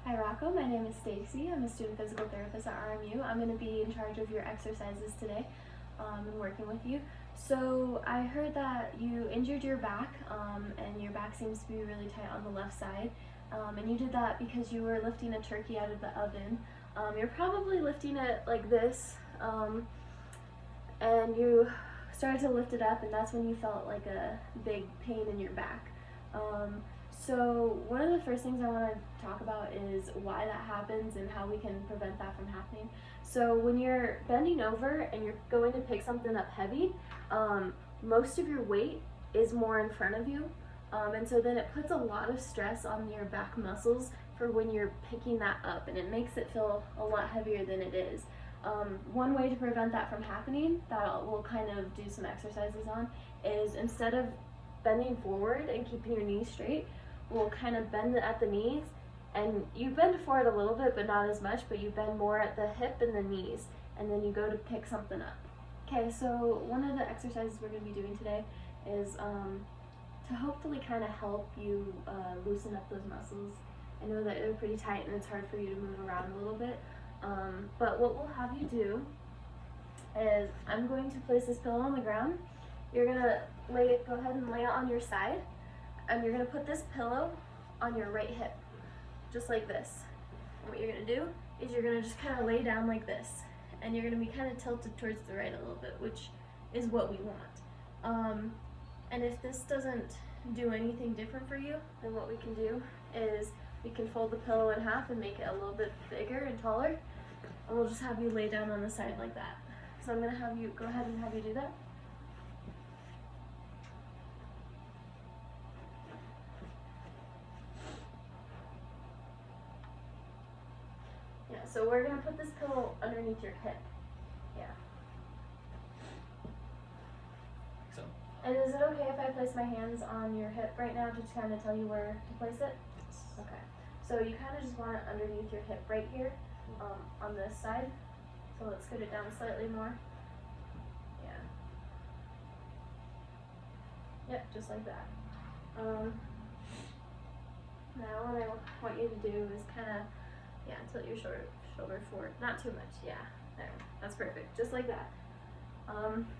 Hi Rocco, my name is Stacy. I'm a student physical therapist at RMU. I'm going to be in charge of your exercises today and working with you. So I heard that you injured your back and your back seems to be really tight on the left side. And you did that because you were lifting a turkey out of the oven. You're probably lifting it like this and you started to lift it up and that's when you felt like a big pain in your back. So one of the first things I want to talk about is why that happens and how we can prevent that from happening. So when you're bending over and you're going to pick something up heavy, most of your weight is more in front of you. And so then it puts a lot of stress on your back muscles for when you're picking that up, and it makes it feel a lot heavier than it is. One way to prevent that from happening, that we'll kind of do some exercises on, is instead of bending forward and keeping your knees straight, we'll kind of bend it at the knees, and you bend forward a little bit but not as much, but you bend more at the hip and the knees, and then you go to pick something up. Okay, so one of the exercises we're going to be doing today is to hopefully kind of help you loosen up those muscles. I know that they're pretty tight and it's hard for you to move around a little bit, but what we'll have you do is I'm going to place this pillow on the ground. You're going to go ahead and lay it on your side, and you're going to put this pillow on your right hip, just like this. And what you're going to do is you're going to just kind of lay down like this, and you're going to be kind of tilted towards the right a little bit, which is what we want. And if this doesn't do anything different for you, then what we can do is we can fold the pillow in half and make it a little bit bigger and taller, and we'll just have you lay down on the side like that. So I'm going to have you go ahead and have you do that. Yeah, so we're going to put this pillow underneath your hip. Yeah. So. And is it okay if I place my hands on your hip right now to kind of tell you where to place it? Yes. Okay. So you kind of just want it underneath your hip right here on this side. So let's scoot it down slightly more. Yeah. Yep, just like that. Now what I want you to do is kind of, yeah, tilt your shoulder forward. Not too much, yeah. There, that's perfect, just like that.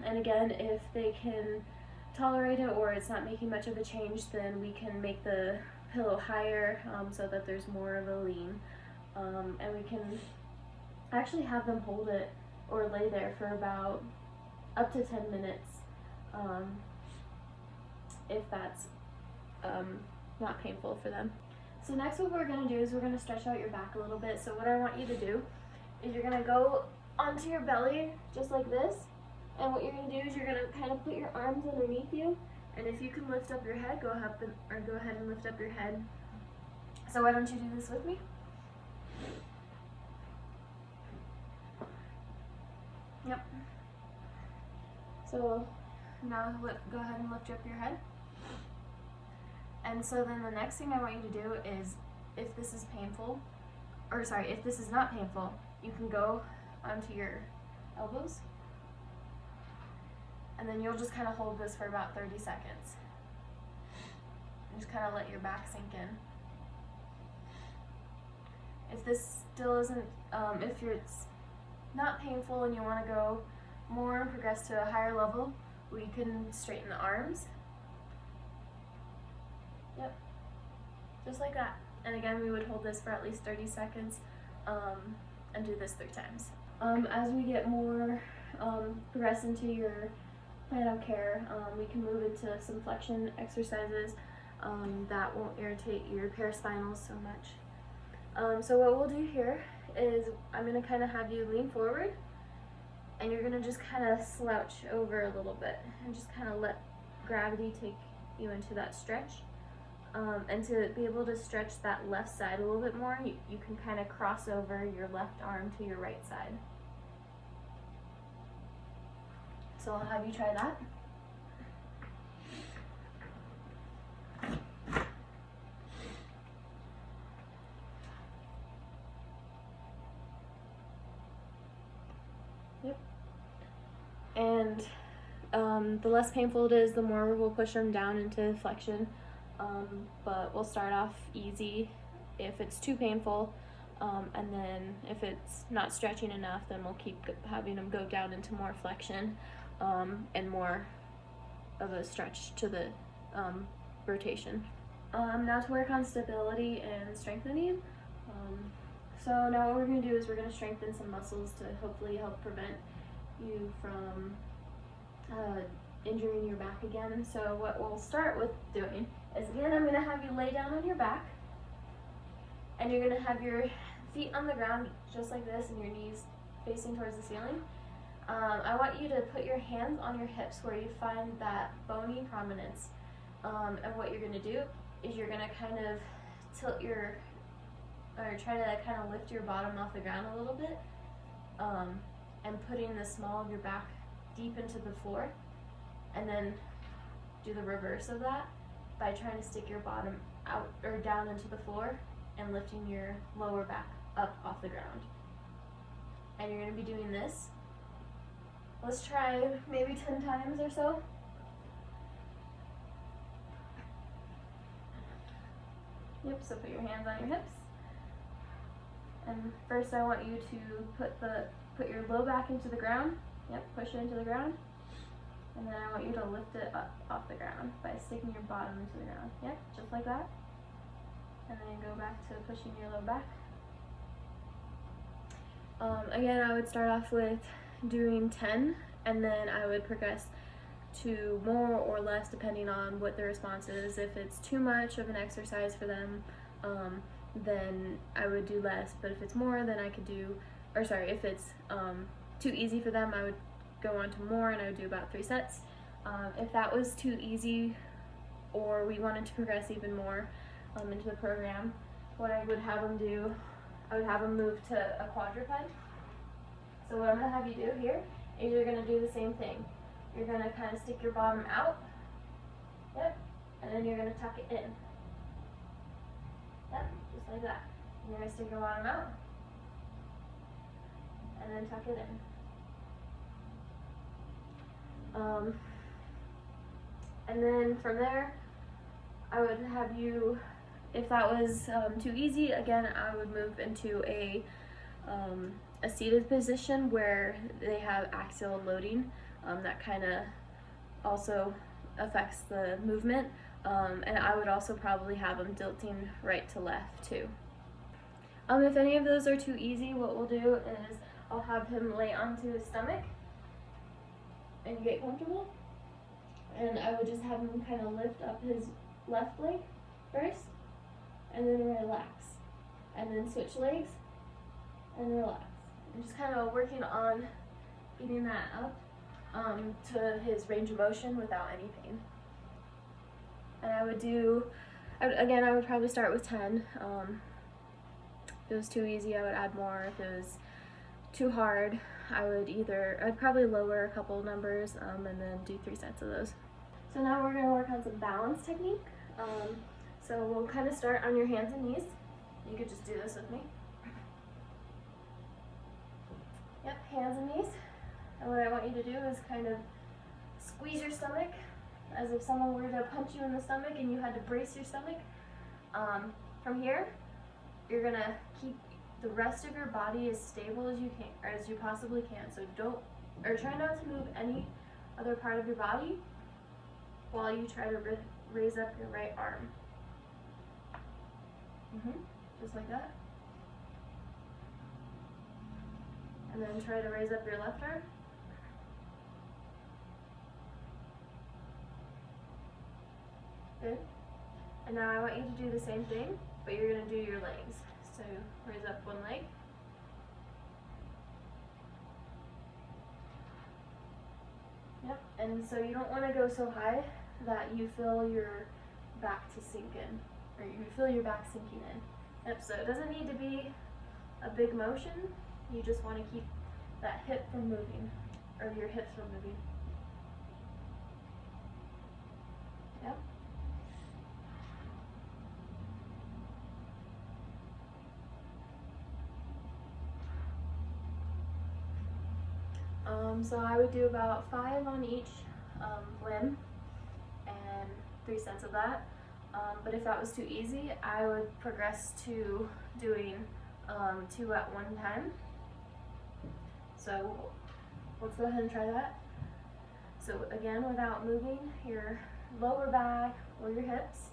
And again, if they can tolerate it or it's not making much of a change, then we can make the pillow higher so that there's more of a lean. And we can actually have them hold it or lay there for about up to 10 minutes if that's not painful for them. So next what we're going to do is we're going to stretch out your back a little bit. So what I want you to do is you're going to go onto your belly just like this. And what you're going to do is you're going to kind of put your arms underneath you. And if you can lift up your head, go ahead and lift up your head. So why don't you do this with me? Yep. So now go ahead and lift up your head. And so then the next thing I want you to do is, if this is painful, or sorry, if this is not painful, you can go onto your elbows. And then you'll just kind of hold this for about 30 seconds. And just kind of let your back sink in. If this still isn't, if it's not painful and you want to go more and progress to a higher level, we can straighten the arms. Yep, just like that. And again, we would hold this for at least 30 seconds and do this 3 times. As we get more, progress into your plan of care, we can move into some flexion exercises that won't irritate your paraspinals so much. So what we'll do here is I'm going to kind of have you lean forward, and you're going to just kind of slouch over a little bit and just kind of let gravity take you into that stretch. And to be able to stretch that left side a little bit more, you can kind of cross over your left arm to your right side. So I'll have you try that. Yep. And the less painful it is, the more we'll push them down into flexion. But we'll start off easy if it's too painful. And then if it's not stretching enough, then we'll keep having them go down into more flexion and more of a stretch to the rotation. Now to work on stability and strengthening. So now what we're going to do is we're going to strengthen some muscles to hopefully help prevent you from injuring your back again. So what we'll start with doing is, again, I'm going to have you lay down on your back, and you're going to have your feet on the ground just like this and your knees facing towards the ceiling. I want you to put your hands on your hips where you find that bony prominence. And what you're going to do is you're going to kind of tilt your, or try to kind of lift your bottom off the ground a little bit, and putting the small of your back deep into the floor, and then do the reverse of that by trying to stick your bottom out or down into the floor and lifting your lower back up off the ground. And you're going to be doing this. Let's try maybe 10 times or so. Yep, so put your hands on your hips. And first I want you to put your low back into the ground. Yep, push it into the ground. And then I want you to lift it up off the ground by sticking your bottom into the ground. Yep, just like that. And then go back to pushing your low back. Again, I would start off with doing 10, and then I would progress to more or less depending on what the response is. If it's too much of an exercise for them, then I would do less, but if it's more, then I could do, or sorry, if it's too easy for them, I would go on to more, and I would do about 3 sets. If that was too easy, or we wanted to progress even more into the program, what I would have them do, I would have them move to a quadruped. So what I'm going to have you do here is you're going to do the same thing. You're going to kind of stick your bottom out, yep, and then you're going to tuck it in. Yep, just like that. And you're going to stick your bottom out, and then tuck it in. And then from there, I would have you, if that was too easy, again, I would move into a seated position where they have axial loading. That kind of also affects the movement. And I would also probably have them tilting right to left too. If any of those are too easy, what we'll do is I'll have him lay onto his stomach and get comfortable. And I would just have him kind of lift up his left leg first, and then relax. And then switch legs and relax. And just kind of working on getting that up to his range of motion without any pain. And I would do, again, I would probably start with 10. If it was too easy, I would add more. If it was too hard, I'd probably lower a couple numbers and then do 3 sets of those. So now we're going to work on some balance technique. So we'll kind of start on your hands and knees. You could just do this with me. Yep, hands and knees. And what I want you to do is kind of squeeze your stomach as if someone were to punch you in the stomach and you had to brace your stomach. From here, you're going to keep the rest of your body as stable as you can, or as you possibly can. So try not to move any other part of your body while you try to raise up your right arm. Just like that. And then try to raise up your left arm. Good. And now I want you to do the same thing, but you're going to do your legs. So raise up one leg. Yep. And so you don't want to go so high that you feel your back to sink in, or you feel your back sinking in. Yep. So it doesn't need to be a big motion. You just want to keep that hip from moving, or your hips from moving. Yep. So I would do about 5 on each limb, and 3 sets of that. But if that was too easy, I would progress to doing 2 at one time. So let's go ahead and try that. So again, without moving your lower back or your hips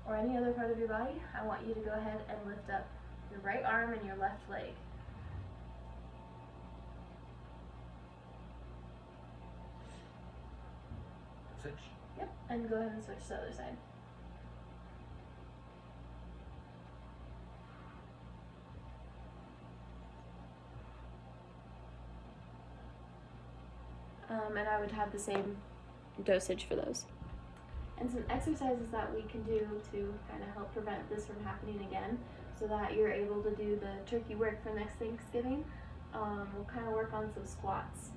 or any other part of your body, I want you to go ahead and lift up your right arm and your left leg. Switch. Yep, and go ahead and switch to the other side. And I would have the same dosage for those. And some exercises that we can do to kind of help prevent this from happening again, so that you're able to do the turkey work for next Thanksgiving. We'll kind of work on some squats.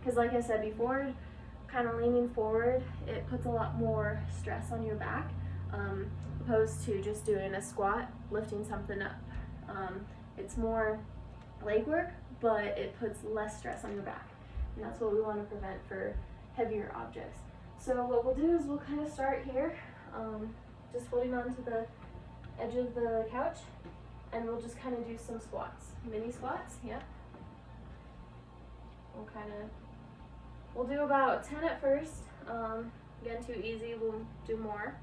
Because like I said before, kind of leaning forward, it puts a lot more stress on your back, opposed to just doing a squat, lifting something up. It's more leg work, but it puts less stress on your back. And that's what we want to prevent for heavier objects. So what we'll do is we'll kind of start here, just holding on to the edge of the couch, and we'll just kind of do some squats, mini squats. Yep. We'll do about 10 at first. Again, too easy, we'll do more,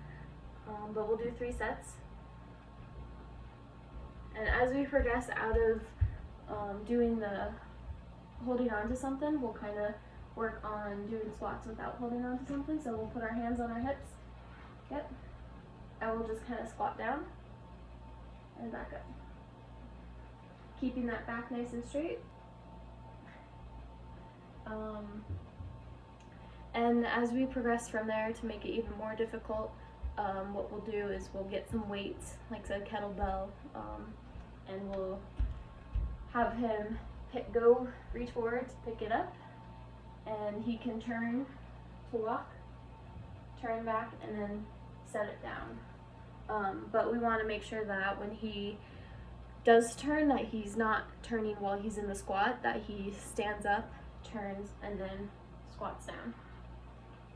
but we'll do 3 sets. And as we progress out of doing the holding on to something, we'll kind of work on doing squats without holding on to something. So we'll put our hands on our hips, yep, and we'll just kind of squat down and back up, keeping that back nice and straight. And as we progress from there, to make it even more difficult, what we'll do is we'll get some weights, like a kettlebell, and we'll have him reach forward to pick it up, and he can turn to walk, turn back, and then set it down. But we want to make sure that when he does turn, that he's not turning while he's in the squat, that he stands up, turns, and then squats down.